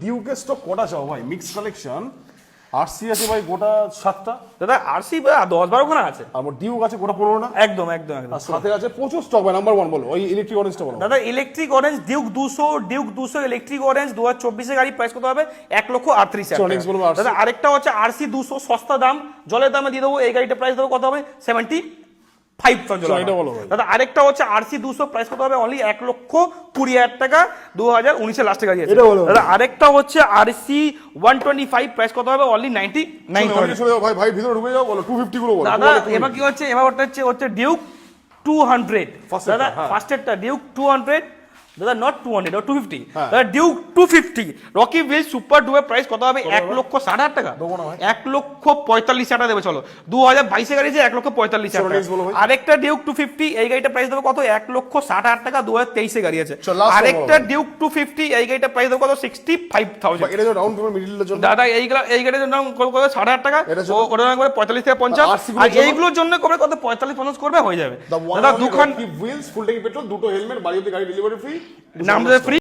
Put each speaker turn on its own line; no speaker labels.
ডিউকের stock কটা চাও ভাই? মিক্স কালেকশন, আরসি আছে ভাই গোটা 7টা,
দাদা আরসি 10-12 খানা আছে,
আর ডিউক আছে গোটা 15টা,
একদম একদম একদম।
আর সাথে আছে প্রচুর স্টক ভাই। নাম্বার 1 বলো, ওই ইলেকট্রিক অরেঞ্জটা বলো।
দাদা electric orange Duke 200 electric orange 2024 গাড়ি প্রাইস কত হবে? 1,38,000 টাকা। দাদা আরেকটা হচ্ছে আরসি 200 সস্তা দাম, জলের দামে দিয়ে দেবো, এই গাড়িটা প্রাইস দেবো কত হবে? 75,000 দাদা। আরেকটা হচ্ছে আরসি 200 প্রাইস কত হবে? অনলি 1,20,000 টাকা, 2019 লাস্টে গাড়ি আছে দাদা। আরেকটা হচ্ছে আরসি 125 প্রাইস কত হবে? অনলি 99,000
ভাই ভাই ভিতরে ঢুকে যাও, বলো 250 গুলো বলো
দাদা। এবার কি হচ্ছে, এবার হচ্ছে ডিউক 200 দাদা, ফার্স্টেরটা ডিউক 200 দাদা, নট 200 or 250 দাদা, ডিউক 250 রকি ভিল সুপার ডুয়ার প্রাইস কত হবে? 1,60,000 টাকা, 1,45,000 টাকা দেবে। চলো 2022 গাড়ি যে 1,45,000 টাকা। আরেকটা ডিউক 250 এই গাড়িটা প্রাইস দেবে কত? 1,60,000 টাকা, 2023 গাড়ি আছে। আরেকটা ডিউক 250 এই গাড়িটা প্রাইস দেবে কত? 65,000।
এটা ডাউন পেমেন্ট মিডলের জন্য
দাদা এইগুলোর জন্য কত? 60,000 টাকা, ওটা করে 45 থেকে 50, আর এইগুলোর জন্য করে কত? 45-50 করবে, হয়ে যাবে দাদা। দুখান
হুইলস, ফুল ট্যাঙ্ক পেট্রোল, দুটো হেলমেট, বাড়িতে গাড়ি ডেলিভারি ফ্রি,
নাম ফ্রি।